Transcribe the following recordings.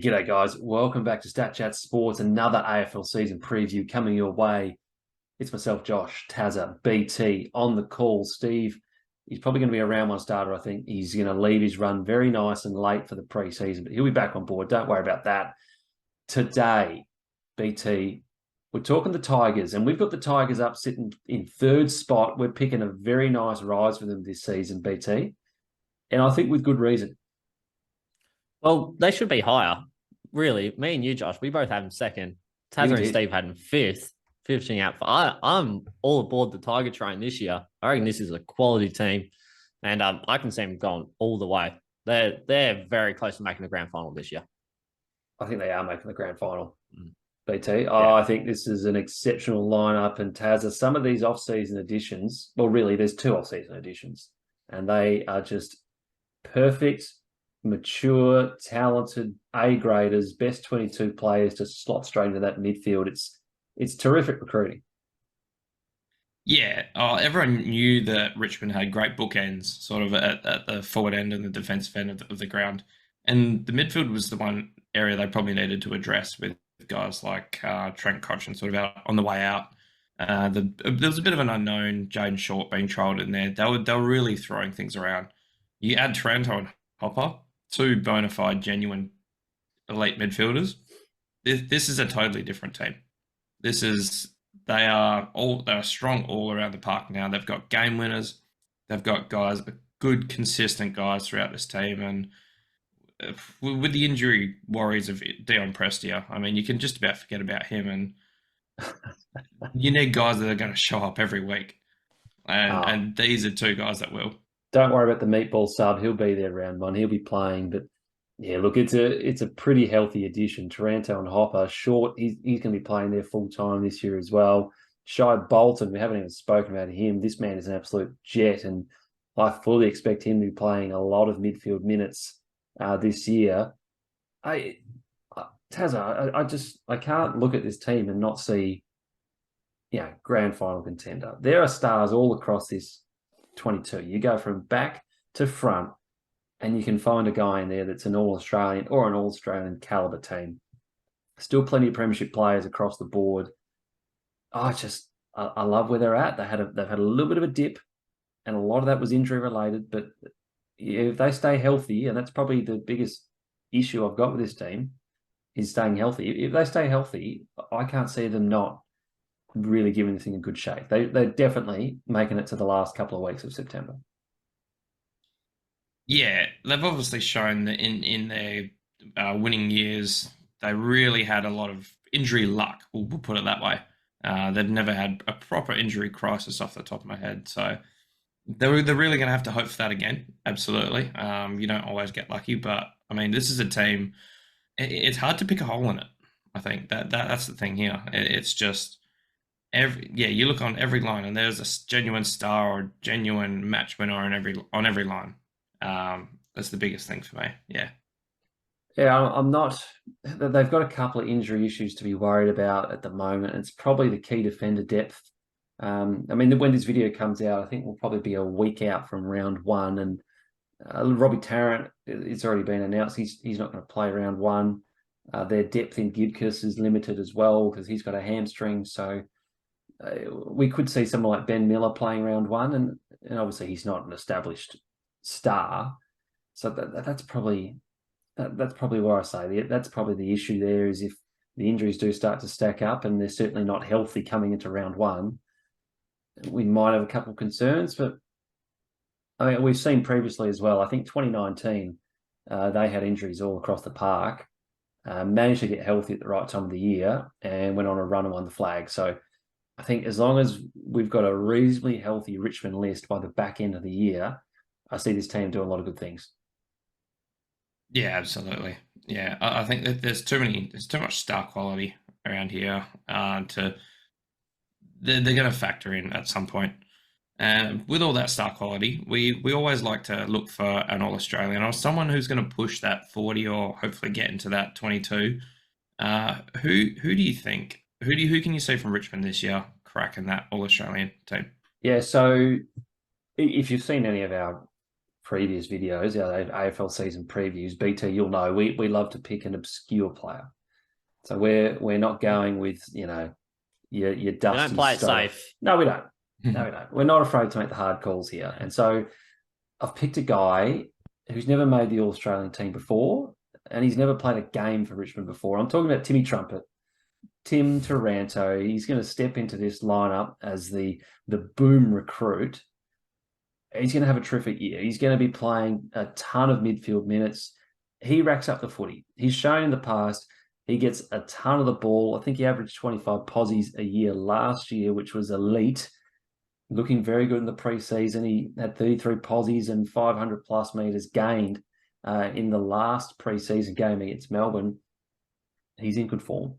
G'day, guys. Welcome back to Stat Chat Sports, another AFL season preview coming your way. It's myself, Josh, Tazza, BT on the call. Steve, he's probably going to be a round one starter, I think. He's going to leave his run very nice and late for the preseason, but he'll be back on board. Don't worry about that. Today, BT, we're talking the Tigers, and we've got the Tigers up sitting in third spot. We're picking a very nice rise for them this season, BT, and I think with good reason. Well, they should be higher. Really, me and you, Josh, we both have him second. We Tazza and did. Steve had him fifth, finishing out. I'm all aboard the Tiger train this year. I reckon this is a quality team, and I can see them going all the way. They're very close to making the grand final this year. I think they are making the grand final. BT. Yeah, I think this is an exceptional lineup. And Tazza, some of these off-season additions, well, really, there's two off-season additions, and they are just perfect, mature, talented A-graders, best 22 players to slot straight into that midfield. It's terrific recruiting. Yeah, everyone knew that Richmond had great bookends, sort of at the forward end and the defensive end of the ground. And the midfield was the one area they probably needed to address with guys like Trent Cotchin sort of out on the way out. There was a bit of an unknown, Jaden Short being trialled in there. They were really throwing things around. You add Taranto and Hopper, two bona fide, genuine elite midfielders. This is a totally different team. This is they're strong all around the park now. They've got game winners. They've got guys, good consistent guys throughout this team, and with the injury worries of Dion Prestia, I mean, you can just about forget about him, and you need guys that are going to show up every week, and these are two guys that will. Don't worry about the meatball sub. He'll be there round one. He'll be playing. But yeah, look, it's a pretty healthy addition. Taranto and Hopper, Short, he's going to be playing there full time this year as well. Shy Bolton, we haven't even spoken about him. This man is an absolute jet, and I fully expect him to be playing a lot of midfield minutes this year. Tazza, I can't look at this team and not see, grand final contender. There are stars all across this 22. You go from back to front, and you can find a guy in there that's an All-Australian or an All-Australian caliber team. Still plenty of premiership players across the board. I love where they're at. They've had a little bit of a dip, and a lot of that was injury related. But if they stay healthy, and that's probably the biggest issue I've got with this team, is staying healthy. If they stay healthy, I can't see them not really giving this thing a good shake. They're definitely making it to the last couple of weeks of September. Yeah, they've obviously shown that in their winning years, they really had a lot of injury luck. We'll put it that way. They've never had a proper injury crisis off the top of my head, so they're really going to have to hope for that again. Absolutely. You don't always get lucky, but I mean, this is a team. It's hard to pick a hole in it. I think that's the thing here. It's just you look on every line, and there's a genuine star or genuine match winner on every line. That's the biggest thing for me. Yeah. Yeah, I'm not. They've got a couple of injury issues to be worried about at the moment. It's probably the key defender depth. I mean, when this video comes out, I think we'll probably be a week out from round one, and Robbie Tarrant, it's already been announced he's not going to play round one. Their depth in Gibcus is limited as well because he's got a hamstring. So we could see someone like Ben Miller playing round one, and obviously he's not an established star. So that's probably where I say that's probably the issue there, is if the injuries do start to stack up and they're certainly not healthy coming into round one, we might have a couple of concerns. But I mean, we've seen previously as well, I think 2019, they had injuries all across the park, managed to get healthy at the right time of the year and went on a run and won the flag. So I think as long as we've got a reasonably healthy Richmond list by the back end of the year, I see this team doing a lot of good things. Yeah, absolutely. Yeah, I think that there's too much star quality around here they're going to factor in at some point. And with all that star quality, we always like to look for an All Australian or someone who's going to push that 40 or hopefully get into that 22. Who do you think? Who can you see from Richmond this year cracking that All Australian team? Yeah, so if you've seen any of our previous videos, our AFL season previews, BT, you'll know we love to pick an obscure player. So we're not going with, your We dusty don't play it stuff. safe. No, we don't. No, we don't. We're not afraid to make the hard calls here. And so I've picked a guy who's never made the All-Australian team before, and he's never played a game for Richmond before. I'm talking about Timmy Trumpet, Tim Taranto. He's going to step into this lineup as the boom recruit. He's going to have a terrific year. He's going to be playing a ton of midfield minutes. He racks up the footy. He's shown in the past he gets a ton of the ball. I think he averaged 25 posies a year last year, which was elite. Looking very good in the preseason. He had 33 posies and 500 plus meters gained in the last preseason game against Melbourne. He's in good form,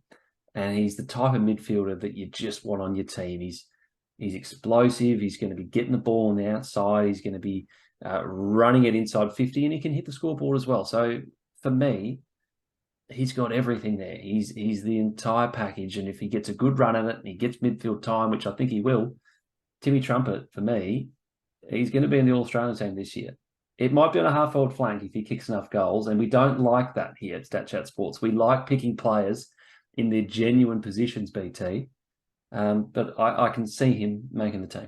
and he's the type of midfielder that you just want on your team. He's explosive. He's going to be getting the ball on the outside. He's going to be running it inside 50, and he can hit the scoreboard as well. So for me, he's got everything there. He's the entire package, and if he gets a good run at it and he gets midfield time, which I think he will, Timmy Trumpet, for me, he's going to be in the All-Australian team this year. It might be on a half-forward flank if he kicks enough goals, and we don't like that here at StatChat Sports. We like picking players in their genuine positions, BT, but I can see him making the team.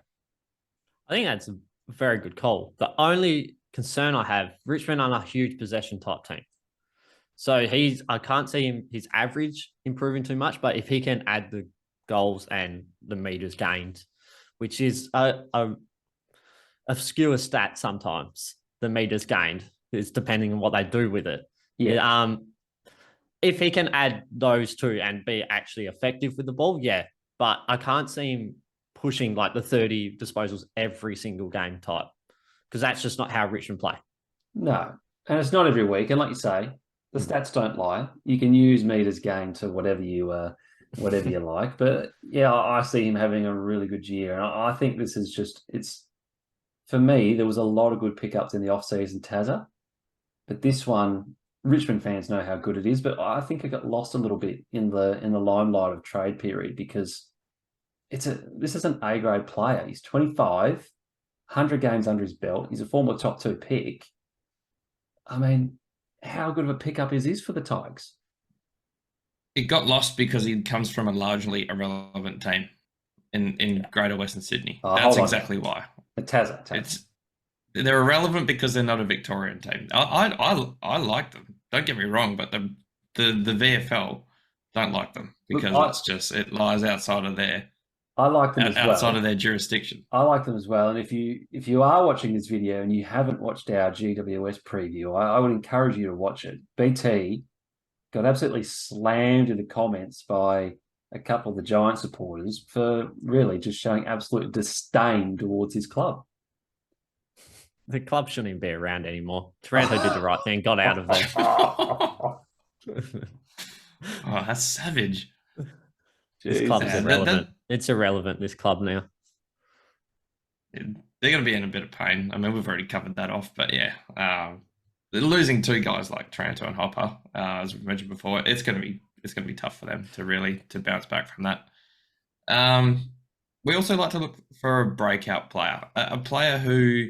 I think that's a very good call. The only concern I have, Richmond are a huge possession type team. So I can't see his average improving too much, but if he can add the goals and the meters gained, which is a obscure stat sometimes, the meters gained, is depending on what they do with it. Yeah. If he can add those two and be actually effective with the ball, yeah. But I can't see him pushing like the 30 disposals every single game type, because that's just not how Richmond play. No, and it's not every week. And like you say, the stats don't lie. You can use meters gained to whatever you like. But yeah, I see him having a really good year. And I think this is for me, there was a lot of good pickups in the offseason Tazza. But this one, Richmond fans know how good it is, but I think it got lost a little bit in the limelight of trade period because this is an A-grade player. He's 25, 100 games under his belt. He's a former top 2 pick. I mean, how good of a pickup is this for the Tigers? It got lost because he comes from a largely irrelevant team in Greater Western Sydney. That's exactly why. Tazza. They're irrelevant because they're not a Victorian team. I like them. Don't get me wrong, but the VFL don't like them because it lies outside of their. I like them as well. Outside of their jurisdiction. I like them as well. And if you are watching this video and you haven't watched our GWS preview, I would encourage you to watch it. BT got absolutely slammed in the comments by a couple of the Giant supporters for really just showing absolute disdain towards his club. The club shouldn't even be around anymore. Taranto did the right thing, got out of there. Oh, that's savage. This club is irrelevant. It's irrelevant, this club now. They're going to be in a bit of pain. I mean, we've already covered that off, but yeah. They're losing 2 guys like Taranto and Hopper, as we mentioned before. It's going to be tough for them to bounce back from that. We also like to look for a breakout player, a player who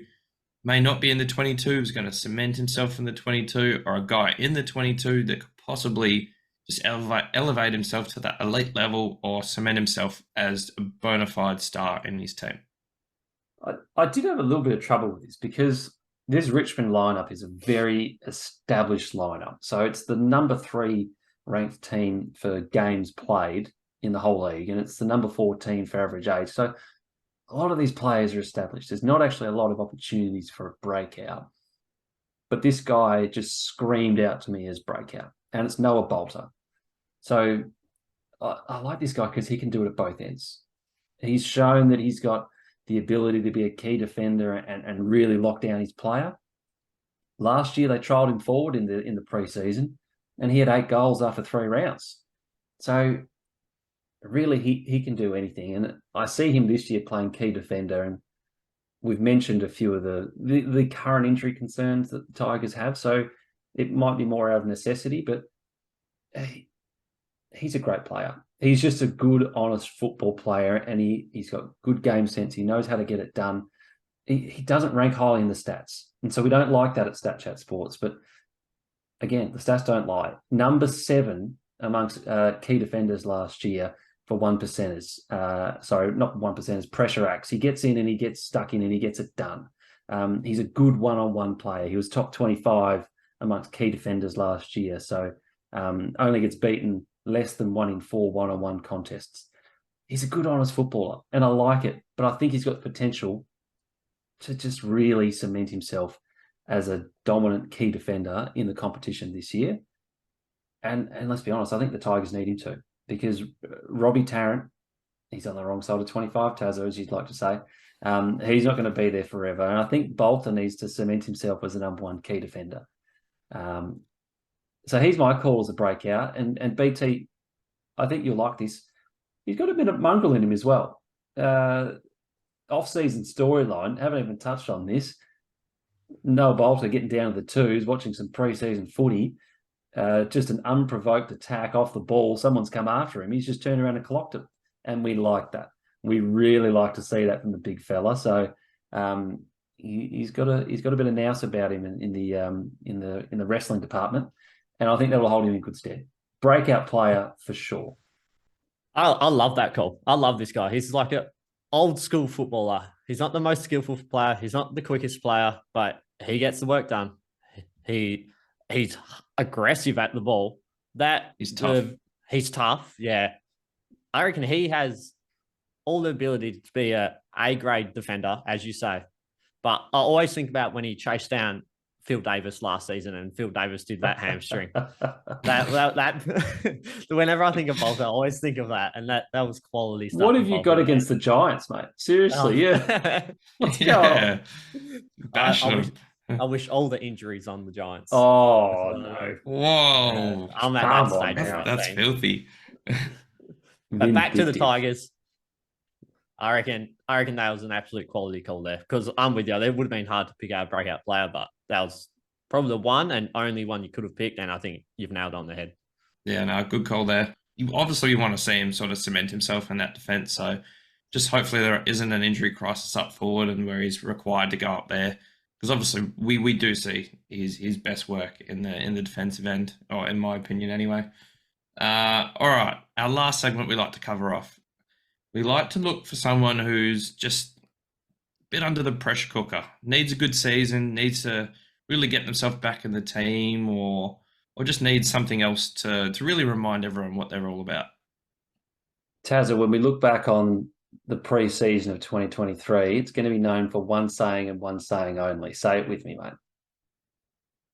may not be in the 22, is going to cement himself in the 22, or a guy in the 22 that could possibly just elevate himself to that elite level or cement himself as a bona fide star in his team. I did have a little bit of trouble with this because this Richmond lineup is a very established lineup. So it's the number 3 ranked team for games played in the whole league, and it's the number 14 for average age. So a lot of these players are established. There's not actually a lot of opportunities for a breakout. But this guy just screamed out to me as breakout, and it's Noah Bolter. So I like this guy because he can do it at both ends. He's shown that he's got the ability to be a key defender and really lock down his player. Last year, they trialled him forward in the preseason, and he had 8 goals after 3 rounds. So really, he can do anything. And I see him this year playing key defender, and we've mentioned a few of the current injury concerns that the Tigers have. So it might be more out of necessity, but he's a great player. He's just a good, honest football player, and he's got good game sense. He knows how to get it done. He doesn't rank highly in the stats. And so we don't like that at Stat Sports. But again, the stats don't lie. Number 7 amongst key defenders last year for 1%ers. Sorry, not 1%ers, pressure acts. He gets in and he gets stuck in and he gets it done. He's a good one-on-one player. He was top 25 amongst key defenders last year. So only gets beaten less than 1 in 4 one-on-one contests. He's a good, honest footballer, and I like it. But I think he's got potential to just really cement himself as a dominant key defender in the competition this year. And let's be honest, I think the Tigers need him to, because Robbie Tarrant, he's on the wrong side of 25, Tazza, as you'd like to say. He's not going to be there forever. And I think Bolton needs to cement himself as the number 1 key defender. So he's my call as a breakout. And BT, I think you'll like this. He's got a bit of mongrel in him as well. Off-season storyline, haven't even touched on this. Noah Bolter getting down to the twos, watching some pre-season footy. Just an unprovoked attack off the ball. Someone's come after him. He's just turned around and clocked it. And we like that. We really like to see that from the big fella. So he's got a bit of nous about him in the wrestling department. And I think that will hold him in good stead. Breakout player for sure. I love that call. I love this guy. He's like an old school footballer. He's not the most skillful player. He's not the quickest player, but he gets the work done. He's aggressive at the ball. He's tough. He's tough. Yeah. I reckon he has all the ability to be a A-grade defender, as you say. But I always think about when he chased down Phil Davis last season, and Phil Davis did that hamstring. that whenever I think of Bolter, I always think of that, and that was quality stuff. What have you got against the Giants, mate? Seriously, yeah. What's going on? I wish all the injuries on the Giants. Oh no! Whoa! I'm at that stage. That's filthy. But back to the Tigers. I reckon that was an absolute quality call there, because I'm with you. It would have been hard to pick out a breakout player, but that was probably the one and only one you could have picked, and I think you've nailed it on the head. Yeah, no, good call there. You want to see him sort of cement himself in that defence, so just hopefully there isn't an injury crisis up forward and where he's required to go up there, because obviously we do see his best work in the defensive end, or in my opinion anyway. All right, our last segment we like to cover off. We like to look for someone who's just a bit under the pressure cooker, needs a good season, needs to really get themselves back in the team, or just needs something else to really remind everyone what they're all about. Tazza, when we look back on the pre-season of 2023, it's going to be known for one saying and one saying only. Say it with me, mate.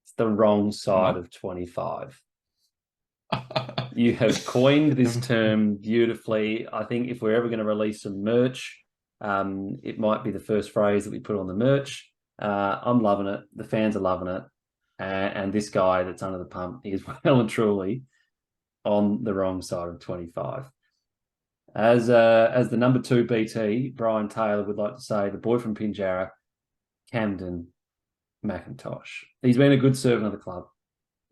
It's the wrong side of 25. You have coined this term beautifully. I think if we're ever going to release some merch, it might be the first phrase that we put on the merch. I'm loving it. The fans are loving it. And this guy that's under the pump, he is well and truly on the wrong side of 25. As the number 2 BT, Brian Taylor would like to say, the boy from Pinjarra, Camden McIntosh. He's been a good servant of the club,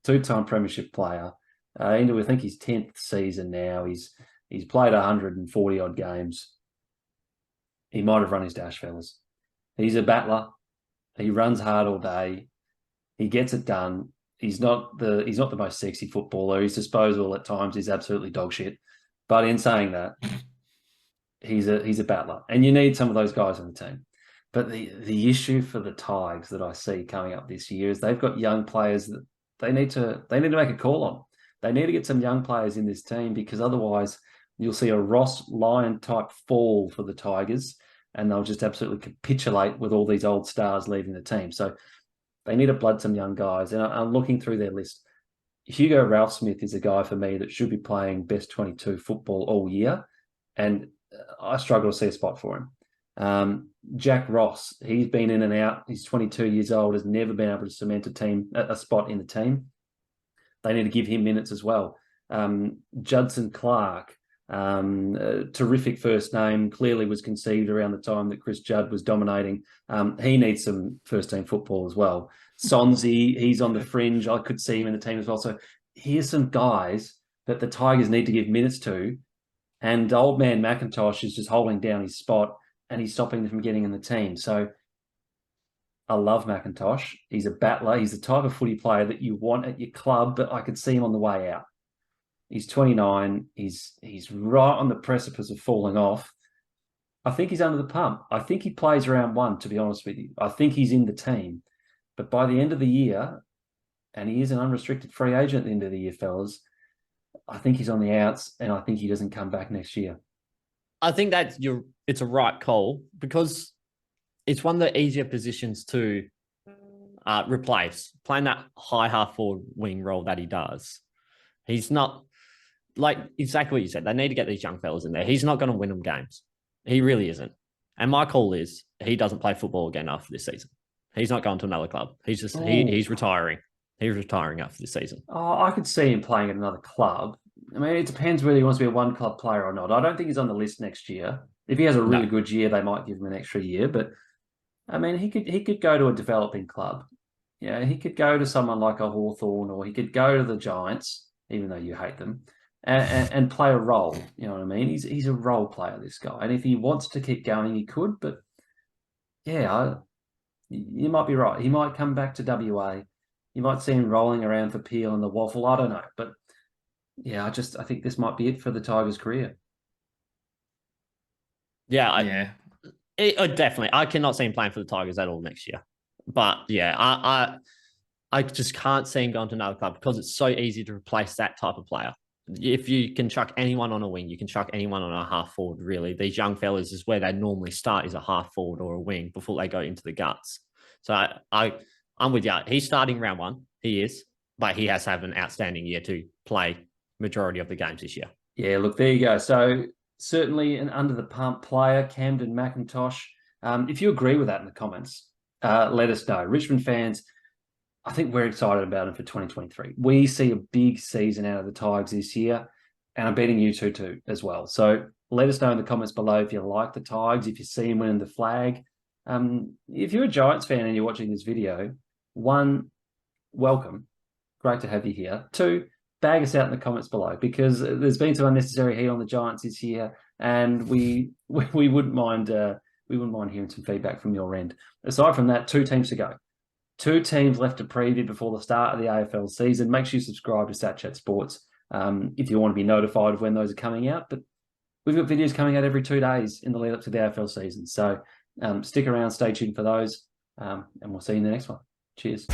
2-time premiership player. Into I think his 10th season now. He's played 140 odd games. He might have run his dash, fellas. He's a battler. He runs hard all day. He gets it done. He's not the most sexy footballer. His disposal at times is absolutely dog shit. But in saying that, he's a battler, and you need some of those guys on the team. But the issue for the Tigers that I see coming up this year is they've got young players that they need to make a call on. They need to get some young players in this team, because otherwise you'll see a Ross Lyon type fall for the Tigers, and they'll just absolutely capitulate with all these old stars leaving the team. So they need to blood some young guys. And I'm looking through their list. Hugo Ralphsmith is a guy for me that should be playing best 22 football all year, and I struggle to see a spot for him. Jack Ross, he's been in and out. He's 22 years old, has never been able to cement a spot in the team. They need to give him minutes as well. Judson Clark, terrific first name, clearly was conceived around the time that Chris Judd was dominating. He needs some first-team football as well. Sonzi, he's on the fringe. I could see him in the team as well. So here's some guys that the Tigers need to give minutes to, and old man McIntosh is just holding down his spot, and he's stopping them from getting in the team. So I love McIntosh. He's a battler. He's the type of footy player that you want at your club, but I could see him on the way out. He's 29. He's right on the precipice of falling off. I think he's under the pump. I think he plays round one, to be honest with you. I think he's in the team. But by the end of the year, and he is an unrestricted free agent at the end of the year, fellas, I think he's on the outs, and I think he doesn't come back next year. I think it's a right call because it's one of the easier positions to replace, playing that high half forward wing role that he does. He's not like exactly what you said. They need to get these young fellas in there. He's not going to win them games. He really isn't. And my call is he doesn't play football again after this season. He's not going to another club. He's just he's retiring. He's retiring after this season. Oh, I could see him playing at another club. I mean, it depends whether he wants to be a one club player or not. I don't think he's on the list next year. If he has a really good year, they might give him an extra year. But I mean, he could go to a developing club. Yeah, he could go to someone like a Hawthorn, or he could go to the Giants, even though you hate them, and play a role. You know what I mean? He's a role player, this guy. And if he wants to keep going, he could. But yeah, you might be right. He might come back to WA. You might see him rolling around for Peel and the Waffle. I don't know. But yeah, I think this might be it for the Tigers' career. Yeah, definitely. I cannot see him playing for the Tigers at all next year. But yeah, I just can't see him going to another club because it's so easy to replace that type of player. If you can chuck anyone on a wing, you can chuck anyone on a half forward, really. These young fellas is where they normally start, is a half forward or a wing before they go into the guts. So I'm with you. He's starting round one. He is, but he has to have an outstanding year to play majority of the games this year. Yeah, look, there you go. So certainly an under the pump player, Camden McIntosh. If you agree with that in the comments, let us know. Richmond fans, I think we're excited about him for 2023. We see a big season out of the Tigers this year, and I'm betting you too as well. So let us know in the comments below if you like the Tigers, if you see him winning the flag. If you're a Giants fan and you're watching this video, one, welcome. Great to have you here. Two, bag us out in the comments below, because there's been some unnecessary heat on the Giants this year, and we wouldn't mind hearing some feedback from your end. Aside from that, 2 teams to go. 2 teams left to preview before the start of the AFL season. Make sure you subscribe to StatChat Sports if you want to be notified of when those are coming out. But we've got videos coming out every 2 days in the lead up to the AFL season. So stick around, stay tuned for those, and we'll see you in the next one. Cheers.